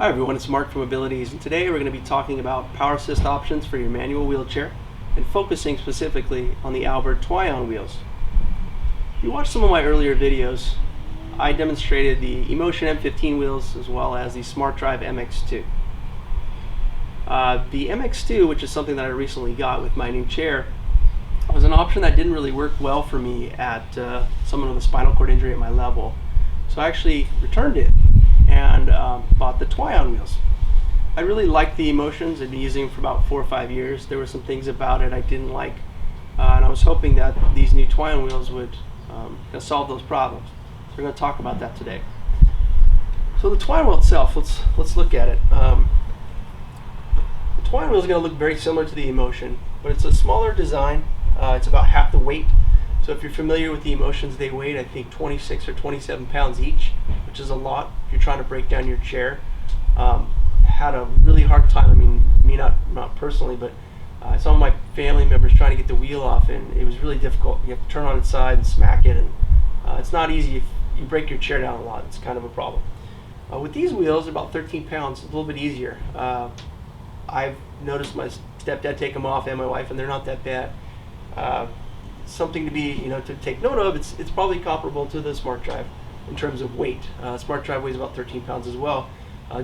Hi everyone, it's Mark from Abilities, and today we're going to be talking about power assist options for your manual wheelchair and focusing specifically on the Alber Twion wheels. If you watched some of my earlier videos, I demonstrated the Emotion M15 wheels as well as the Smart Drive MX2. The MX2, which is something that I recently got with my new chair, was an option that didn't really work well for me at someone with a spinal cord injury at my level. So I actually returned it and bought the Twion wheels. I really liked the Emotions. I'd been using them for about 4 or 5 years. There were some things about it I didn't like, and I was hoping that these new Twion wheels would solve those problems. So we're going to talk about that today. So the Twion wheel itself, let's look at it. The Twion wheel is going to look very similar to the Emotion, but it's a smaller design. It's about half the weight. So if you're familiar with the Emotions, they weighed, I think, 26 or 27 pounds each, which is a lot if you're trying to break down your chair. Had a really hard time. I mean, me not personally, but some of my family members trying to get the wheel off, and it was really difficult. You have to turn on its side and smack it, and it's not easy. If you break your chair down a lot, it's kind of a problem. With these wheels, about 13 pounds, a little bit easier. I've noticed my stepdad take them off and my wife, and they're not that bad. Something to be, to take note of. It's probably comparable to the Smart Drive in terms of weight. Smart Drive weighs about 13 pounds as well.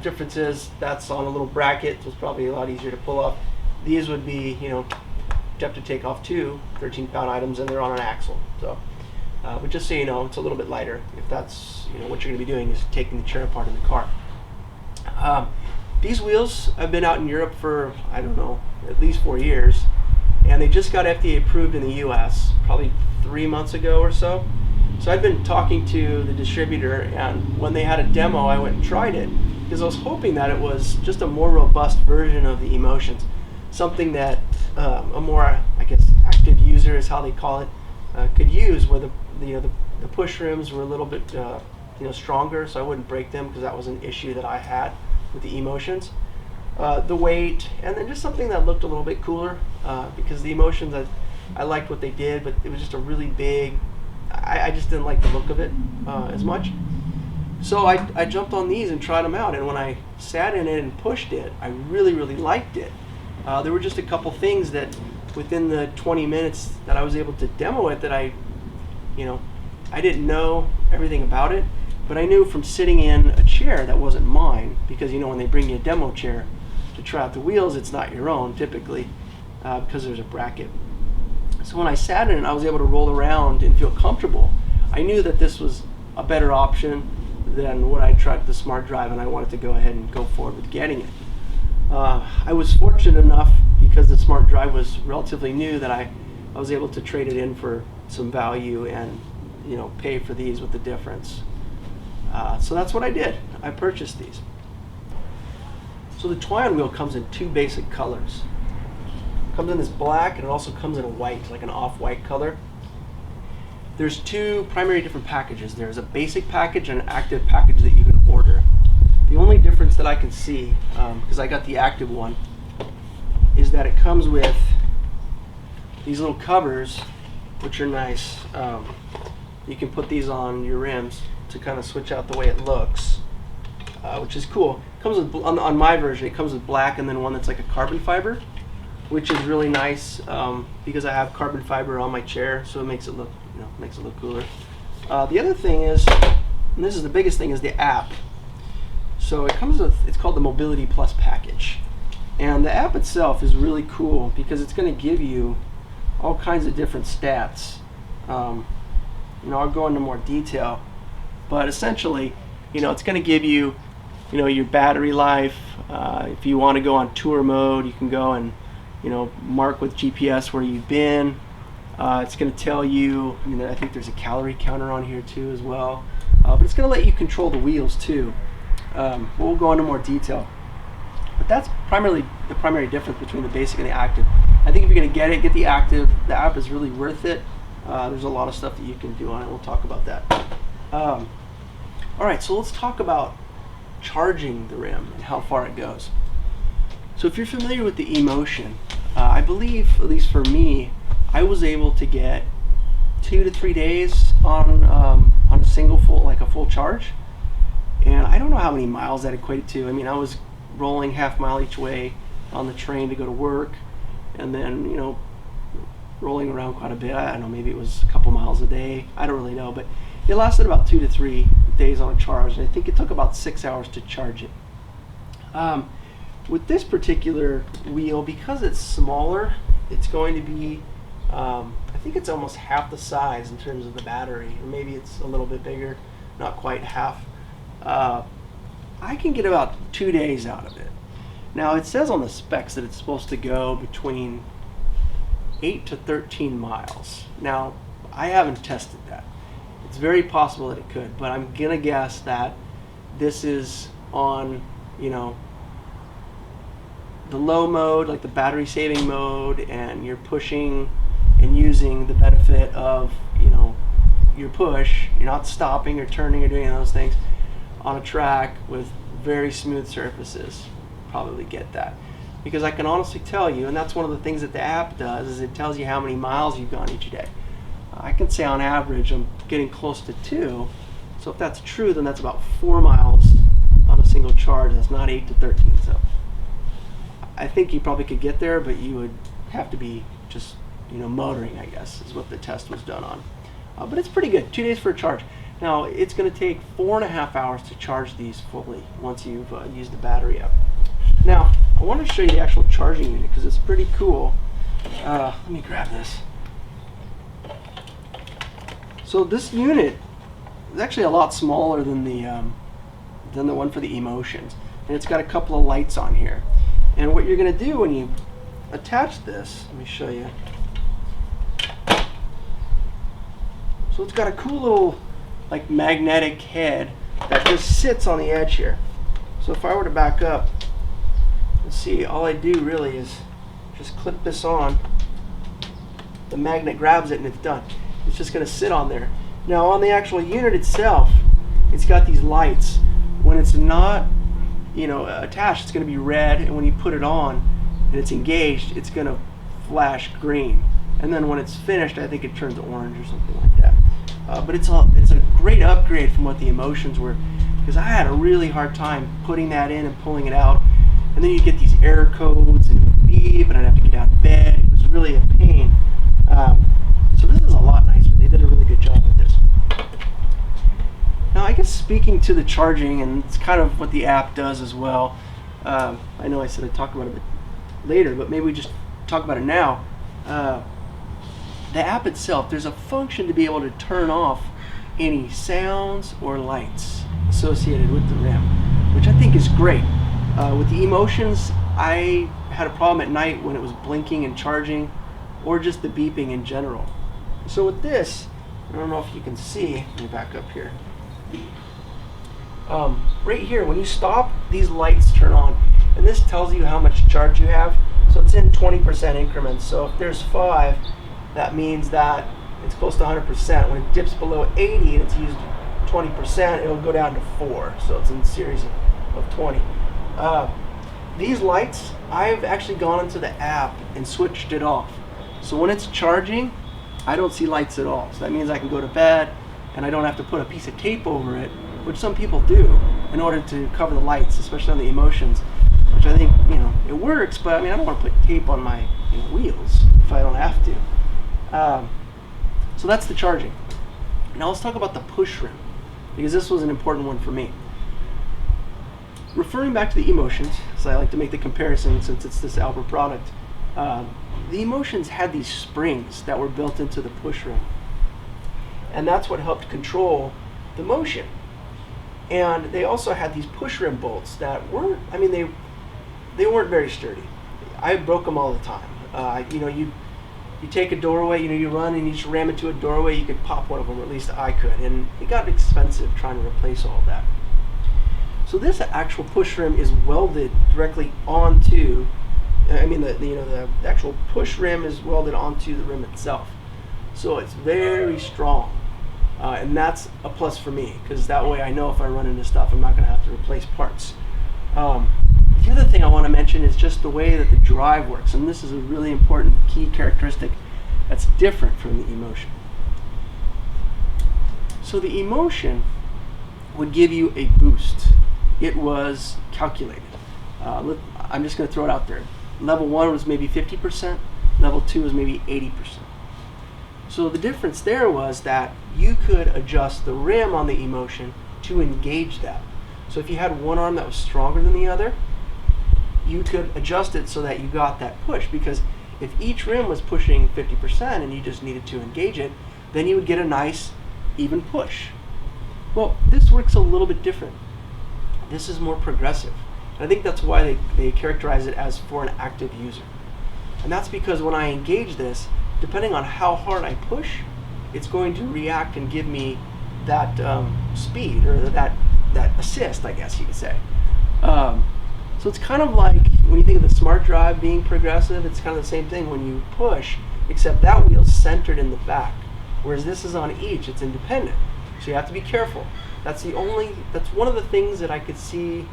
Difference is that's on a little bracket, so it's probably a lot easier to pull off. These would be, you have to take off two 13-pound items, and they're on an axle. So, but just so you know, it's a little bit lighter. If that's what you're going to be doing is taking the chair apart in the car. These wheels have been out in Europe for, I don't know, at least 4 years. And they just got FDA approved in the US probably 3 months ago or so. So I've been talking to the distributor, and when they had a demo, I went and tried it because I was hoping that it was just a more robust version of the Emotions, something that a more, I guess, active user is how they call it, could use, where the push rims were a little bit stronger, so I wouldn't break them because that was an issue that I had with the Emotions. The weight, and then just something that looked a little bit cooler, because the Emotions, I liked what they did, but it was just a really big, I just didn't like the look of it as much. So I jumped on these and tried them out, and when I sat in it and pushed it, I really, really liked it. There were just a couple things that within the 20 minutes that I was able to demo it that I didn't know everything about it, but I knew from sitting in a chair that wasn't mine, because when they bring you a demo chair to try out the wheels, it's not your own typically, because there's a bracket. So when I sat in it, I was able to roll around and feel comfortable. I knew that this was a better option than what I tried with the Smart Drive, and I wanted to go ahead and go forward with getting it. I was fortunate enough, because the Smart Drive was relatively new, that I was able to trade it in for some value and pay for these with the difference. So that's what I did. I purchased these. So the Twion wheel comes in two basic colors. It comes in this black, and it also comes in a white, like an off-white color. There's two primary different packages. There's a basic package and an active package that you can order. The only difference that I can see, because I got the active one, is that it comes with these little covers, which are nice. You can put these on your rims to kind of switch out the way it looks, which is cool. It comes with, on my version, it comes with black and then one that's like a carbon fiber, which is really nice because I have carbon fiber on my chair, so it makes it look, cooler. The other thing is, and this is the biggest thing, is the app. So it comes with, it's called the Mobility Plus package, and the app itself is really cool because it's going to give you all kinds of different stats. I'll go into more detail. But essentially, it's going to give you, your battery life. If you want to go on tour mode, you can go and, mark with GPS where you've been. It's going to tell you, I think there's a calorie counter on here too as well. But it's going to let you control the wheels too. We'll go into more detail. But that's primarily the primary difference between the basic and the active. I think if you're going to get the active, the app is really worth it. There's a lot of stuff that you can do on it. We'll talk about that. All right, so let's talk about charging the rim and how far it goes. So if you're familiar with the Emotion, I believe, at least for me, I was able to get 2 to 3 days on a single full charge. And I don't know how many miles that equated to. I mean, I was rolling half mile each way on the train to go to work, and then, you know, rolling around quite a bit. I don't know, maybe it was a couple miles a day. I don't really know, but it lasted about 2 to 3 days on a charge, and I think it took about 6 hours to charge it. With this particular wheel, because it's smaller, it's going to be, I think it's almost half the size in terms of the battery, or maybe it's a little bit bigger, not quite half. I can get about 2 days out of it. Now, it says on the specs that it's supposed to go between 8 to 13 miles. Now, I haven't tested that. It's very possible that it could, but I'm gonna guess that this is on, you know, the low mode, like the battery saving mode, and you're pushing and using the benefit of, you know, your push. You're not stopping or turning or doing any of those things on a track with very smooth surfaces. Probably get that, because I can honestly tell you, and that's one of the things that the app does, is it tells you how many miles you've gone each day. I can say on average I'm getting close to 2, so if that's true, then that's about 4 miles on a single charge. That's not 8 to 13. So I think you probably could get there, but you would have to be just, you know, motoring, I guess, is what the test was done on. But it's pretty good. 2 days for a charge. Now, it's going to take 4.5 hours to charge these fully once you've used the battery up. Now, I want to show you the actual charging unit because it's pretty cool. Let me grab this. So this unit is actually a lot smaller than the one for the Emotions, and it's got a couple of lights on here. And what you're going to do when you attach this, let me show you. So it's got a cool little, like, magnetic head that just sits on the edge here. So if I were to back up, let's see, all I do really is just clip this on. The magnet grabs it and it's done. It's just going to sit on there. Now on the actual unit itself, it's got these lights. When it's not, you know, attached, it's going to be red, and when you put it on and it's engaged, it's going to flash green. And then when it's finished, I think it turns orange or something like that. But it's a great upgrade from what the Emotions were, because I had a really hard time putting that in and pulling it out. And then you get these error codes, and it would beep, and I'd have to get out of bed. It was really a pain. So this is a lot nicer. They did a really good job with this. Now, I guess speaking to the charging, and it's kind of what the app does as well. I know I said I'd talk about it a bit later, but maybe we just talk about it now. The app itself, there's a function to be able to turn off any sounds or lights associated with the RIM, which I think is great. With the Emotions, I had a problem at night when it was blinking and charging, or just the beeping in general. So with this, I don't know if you can see, let me back up here. Right here, when you stop, these lights turn on, and this tells you how much charge you have. So it's in 20% increments. So if there's 5, that means that it's close to 100%. When it dips below 80 and it's used 20%, it'll go down to 4. So it's in a series of 20. These lights, I've actually gone into the app and switched it off. So when it's charging, I don't see lights at all. So that means I can go to bed and I don't have to put a piece of tape over it, which some people do in order to cover the lights, especially on the Emotions, which I think, you know, it works, but I mean, I don't want to put tape on my, you know, wheels if I don't have to. So that's the charging. Now let's talk about the push rim, because this was an important one for me. Referring back to the Emotions, so I like to make the comparison since it's this Alber product, the Emotions had these springs that were built into the push rim, and that's what helped control the motion. And they also had these push rim bolts that weren't, I mean, they weren't very sturdy. I broke them all the time. You know, you take a doorway, you know, you run and you just ram into a doorway, you could pop one of them, or at least I could, and it got expensive trying to replace all of that. So this actual push rim is welded directly onto, I mean, the actual push rim is welded onto the rim itself. So it's very strong, and that's a plus for me, because that way I know if I run into stuff, I'm not going to have to replace parts. The other thing I want to mention is just the way that the drive works, and this is a really important key characteristic that's different from the Emotion. So the Emotion, would give you a boost. It was calculated. I'm just going to throw it out there. Level 1 was maybe 50%, level 2 was maybe 80%. So the difference there was that you could adjust the rim on the emotion to engage that. So if you had one arm that was stronger than the other, you could adjust it so that you got that push, because if each rim was pushing 50% and you just needed to engage it, then you would get a nice even push. Well, this works a little bit different. This is more progressive. And I think that's why they characterize it as for an active user. And that's because when I engage this, depending on how hard I push, it's going to react and give me that speed, or that assist, I guess you could say. So it's kind of like when you think of the smart drive being progressive, it's kind of the same thing when you push, except that wheel's centered in the back, whereas this is on each, it's independent. So you have to be careful. That's one of the things that I could see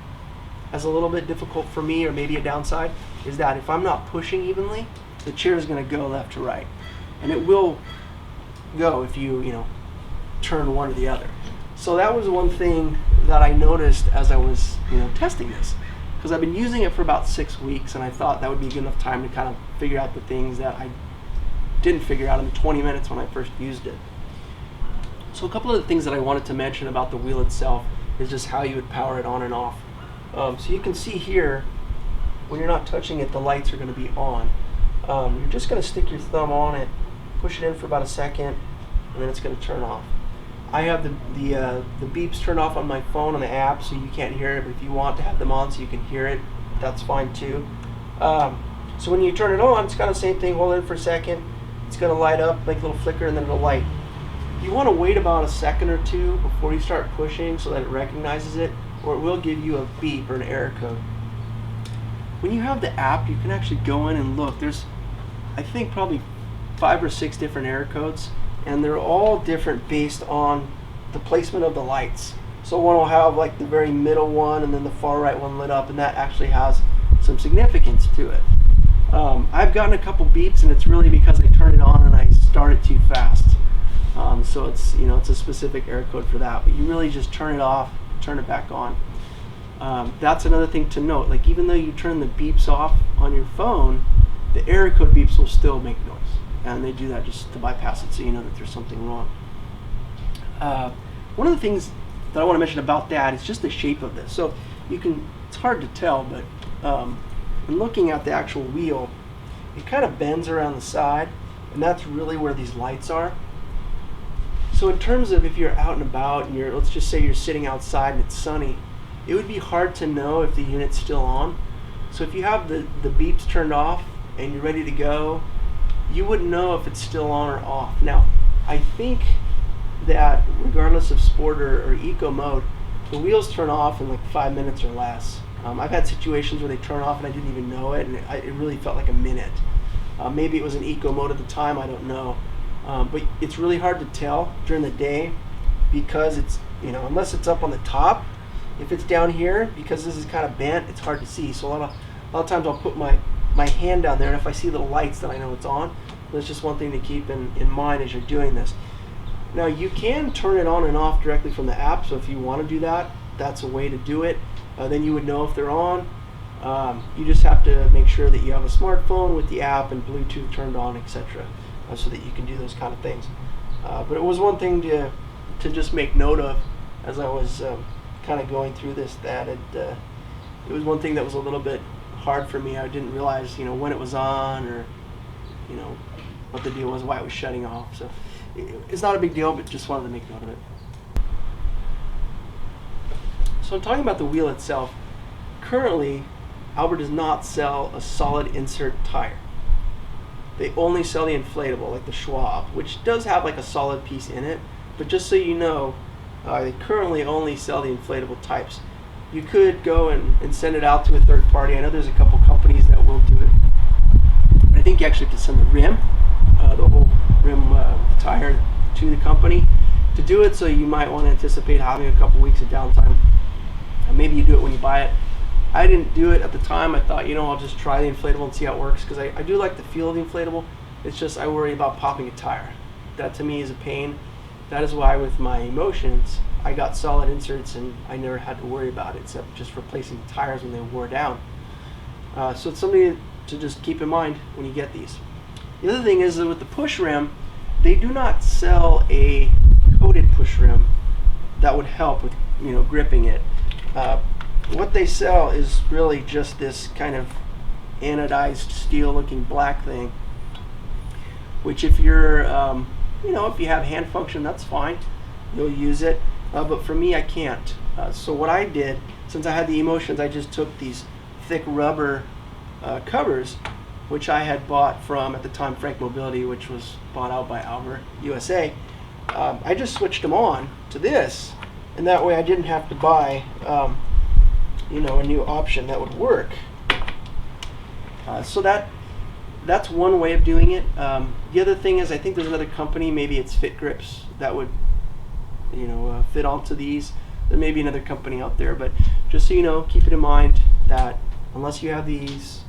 as a little bit difficult for me, or maybe a downside, is that if I'm not pushing evenly, the chair is going to go left to right. And it will go if you turn one or the other. So that was one thing that I noticed as I was testing this, because I've been using it for about 6 weeks, and I thought that would be good enough time to kind of figure out the things that I didn't figure out in the 20 minutes when I first used it. So a couple of the things that I wanted to mention about the wheel itself is just how you would power it on and off. So you can see here, when you're not touching it, the lights are going to be on. You're just going to stick your thumb on it, push it in for about a second, and then it's going to turn off. I have the beeps turned off on my phone on the app, so you can't hear it, but if you want to have them on so you can hear it, that's fine too. So when you turn it on, it's kind of the same thing. Hold it for a second, it's going to light up, make a little flicker, and then it'll light. You want to wait about a second or two before you start pushing so that it recognizes it, or it will give you a beep or an error code. When you have the app, you can actually go in and look. There's, I think, probably 5 or 6 different error codes, and they're all different based on the placement of the lights. So one will have like the very middle one, and then the far right one lit up, and that actually has some significance to it. I've gotten a couple beeps, and it's really because I turned it on and I started too fast. So it's a specific error code for that. But you really just turn it off, turn it back on. That's another thing to note. Like, even though you turn the beeps off on your phone, the error code beeps will still make noise, and they do that just to bypass it, so you know that there's something wrong. One of the things that I want to mention about that is just the shape of this. So it's hard to tell, but in looking at the actual wheel, it kind of bends around the side, and that's really where these lights are. So in terms of if you're out and about, and let's just say you're sitting outside and it's sunny, it would be hard to know if the unit's still on. So if you have the beeps turned off and you're ready to go, you wouldn't know if it's still on or off. Now, I think that regardless of sport or eco mode, the wheels turn off in like 5 minutes or less. I've had situations where they turn off and I didn't even know it, and it really felt like a minute. Maybe it was an eco mode at the time, I don't know. But it's really hard to tell during the day, because it's, unless it's up on the top. If it's down here, because this is kind of bent, it's hard to see. So a lot of times I'll put my hand down there, and if I see little lights, then I know it's on. That's just one thing to keep in mind as you're doing this. Now, you can turn it on and off directly from the app, so if you want to do that, that's a way to do it. Then you would know if they're on. You just have to make sure that you have a smartphone with the app and Bluetooth turned on, etc., so that you can do those kind of things. But it was one thing to just make note of as I was kind of going through this, that it was one thing that was a little bit hard for me. I didn't realize when it was on, or what the deal was, why it was shutting off. So it's not a big deal, but just wanted to make note of it. So I'm talking about the wheel itself. Currently, Alber does not sell a solid insert tire. They only sell the inflatable, like the Schwab, which does have like a solid piece in it. But just so you know, they currently only sell the inflatable types. You could go and send it out to a third party. I know there's a couple companies that will do it. But I think you actually have to send the rim, the whole rim, the tire, to the company to do it. So you might want to anticipate having a couple weeks of downtime. And maybe you do it when you buy it. I didn't do it at the time. I thought, I'll just try the inflatable and see how it works, because I do like the feel of the inflatable. It's just I worry about popping a tire. That to me is a pain. That is why with my Emotions, I got solid inserts and I never had to worry about it except just replacing tires when they wore down. So it's something to just keep in mind when you get these. The other thing is that with the push rim, they do not sell a coated push rim that would help with gripping it. What they sell is really just this kind of anodized steel looking black thing, which if you're if you have hand function, that's fine, you'll use it, but for me I can't. So what I did, since I had the emotions, I just took these thick rubber covers, which I had bought from, at the time, Frank Mobility, which was bought out by Alber-USA. I just switched them on to this, and that way I didn't have to buy a new option that would work. So that's one way of doing it. The other thing is, I think there's another company, maybe it's Fit Grips, that would fit onto these. There may be another company out there, but just so you know, keep it in mind that unless you have these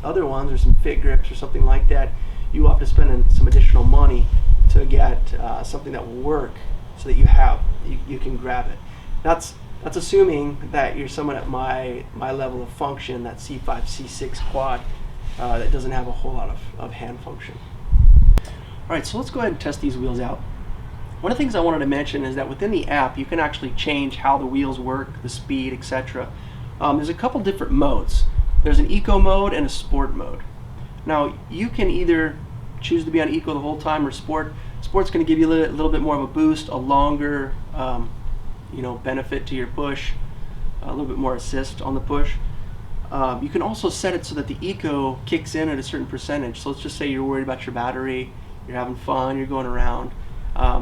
other ones or some Fit Grips or something like that, you will have to spend some additional money to get something that will work, so that you can grab it. That's assuming that you're someone at my level of function, that C-5, C-6 quad, that doesn't have a whole lot of hand function. All right, so let's go ahead and test these wheels out. One of the things I wanted to mention is that within the app, you can actually change how the wheels work, the speed, etc. There's a couple different modes. There's an eco mode and a sport mode. Now, you can either choose to be on eco the whole time or sport. Sport's going to give you a little bit more of a boost, a longer benefit to your push, a little bit more assist on the push. You can also set it so that the eco kicks in at a certain percentage. So let's just say you're worried about your battery, you're having fun, you're going around.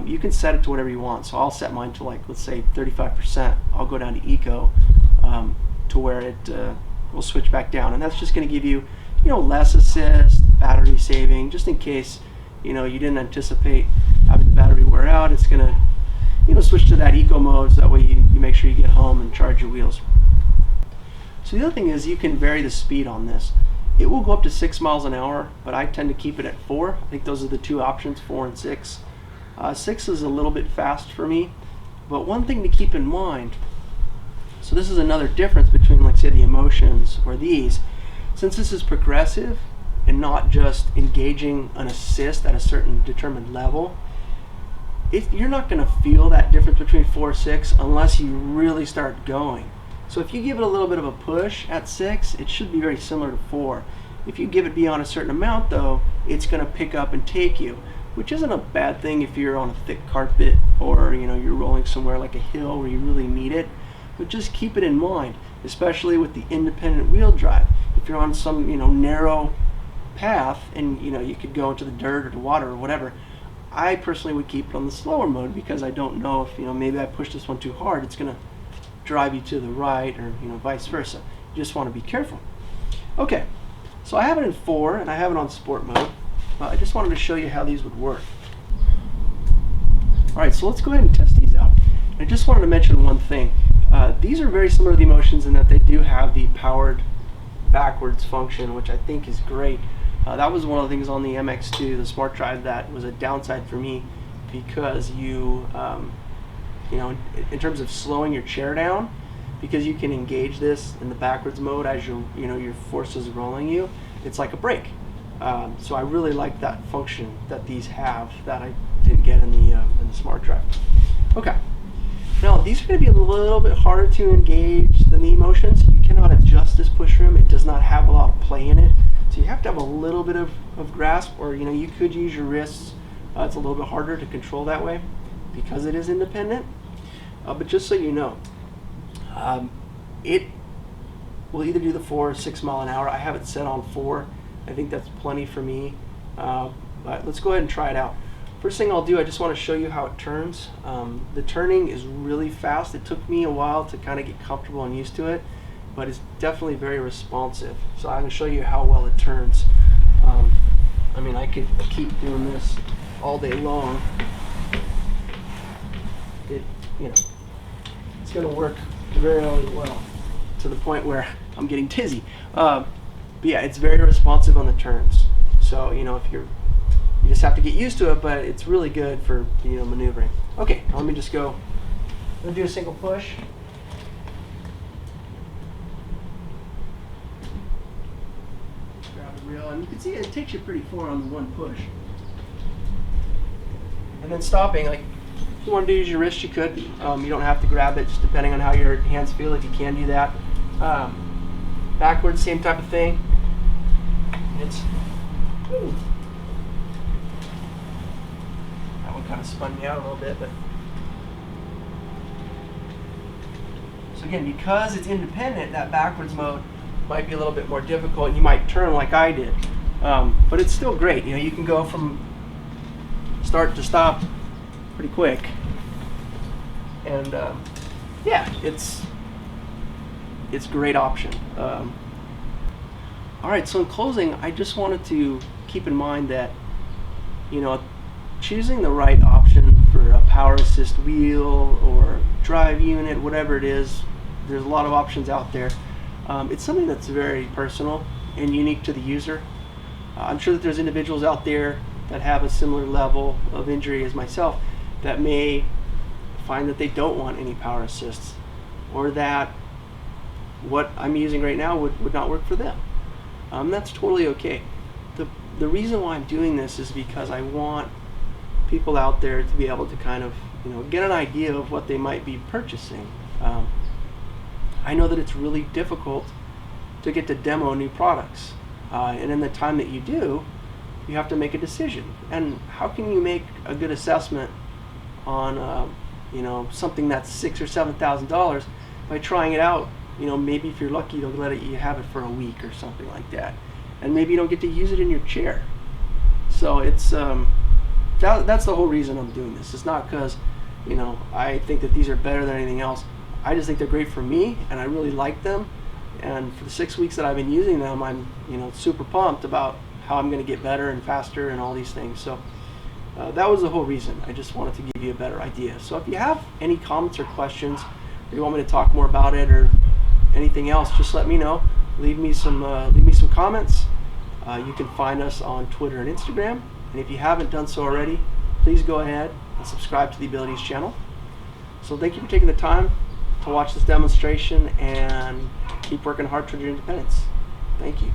You can set it to whatever you want. So I'll set mine to, like, let's say 35%. I'll go down to eco to where it will switch back down, and that's just going to give you less assist, battery saving, just in case you didn't anticipate having the battery wear out. It's going to switch to that eco mode, so that way you make sure you get home and charge your wheels. So the other thing is, you can vary the speed on this. It will go up to 6 miles an hour, but I tend to keep it at 4. I think those are the two options, 4 and 6. 6 is a little bit fast for me, but one thing to keep in mind, so this is another difference between, like, say, the emotions or these. Since this is progressive and not just engaging an assist at a certain determined level, you're not going to feel that difference between 4 or 6 unless you really start going. So if you give it a little bit of a push at 6, it should be very similar to 4. If you give it beyond a certain amount, though, it's going to pick up and take you, which isn't a bad thing if you're on a thick carpet or you're rolling somewhere like a hill where you really need it. But just keep it in mind, especially with the independent wheel drive. If you're on some narrow path and you could go into the dirt or the water or whatever, I personally would keep it on the slower mode, because I don't know if maybe I push this one too hard, it's going to drive you to the right, or vice versa. You just want to be careful. Okay, so I have it in 4 and I have it on sport mode. I just wanted to show you how these would work. All right, so let's go ahead and test these out. I just wanted to mention one thing. These are very similar to the emotions in that they do have the powered backwards function, which I think is great. That was one of the things on the MX2, the Smart Drive, that was a downside for me, because in terms of slowing your chair down, because you can engage this in the backwards mode as your force is rolling you, it's like a brake. So I really like that function that these have that I didn't get in the Smart Drive. Okay. Now, these are going to be a little bit harder to engage than the emotions. You cannot adjust this push rim. It does not have a lot of play in it. So you have to have a little bit of grasp, or you could use your wrists. It's a little bit harder to control that way because it is independent. But just so you know, it will either do the 4 or 6 mile an hour. I have it set on 4. I think that's plenty for me. But let's go ahead and try it out. First thing I'll do, I just want to show you how it turns. The turning is really fast. It took me a while to kind of get comfortable and used to it, but it's definitely very responsive. So I'm going to show you how well it turns. I mean, I could keep doing this all day long. It's going to work very well, to the point where I'm getting dizzy. But yeah, it's very responsive on the turns. So if you just have to get used to it, but it's really good for maneuvering. Okay, now let me just go We'll do a single push. Grab the reel, and you can see it takes you pretty far on the one push. And then stopping, like if you want to use your wrist, you could. You don't have to grab it, just depending on how your hands feel. If you can do that. Backwards, same type of thing. It's woo. That one kind of spun me out a little bit, but so again, because it's independent, that backwards mode might be a little bit more difficult, and you might turn like I did. But it's still great. You know, you can go from start to stop pretty quick, and yeah, it's a great option. All right, so in closing, I just wanted to keep in mind that, you know, choosing the right option for a power assist wheel or drive unit, whatever it is, there's a lot of options out there. It's something that's very personal and unique to the user. I'm sure that there's individuals out there that have a similar level of injury as myself that may find that they don't want any power assists, or that what I'm using right now would not work for them. That's totally okay. The reason why I'm doing this is because I want people out there to be able to kind of, you know, get an idea of what they might be purchasing. I know that it's really difficult to get to demo new products, and in the time that you do, you have to make a decision. And how can you make a good assessment on you know, something that's $6,000 or $7,000 by trying it out? You know, maybe if you're lucky, they'll let you have it for a week or something like that, and maybe you don't get to use it in your chair. So it's that's the whole reason I'm doing this. It's not because, you know, I think that these are better than anything else. I just think they're great for me, and I really like them. And for the 6 weeks that I've been using them, I'm, you know, super pumped about how I'm going to get better and faster and all these things. So that was the whole reason. I just wanted to give you a better idea. So if you have any comments or questions, or you want me to talk more about it or anything else, just let me know. Leave me some comments. You can find us on Twitter and Instagram. And if you haven't done so already, please go ahead and subscribe to the Abilities channel. So thank you for taking the time to watch this demonstration, and keep working hard toward your independence. Thank you.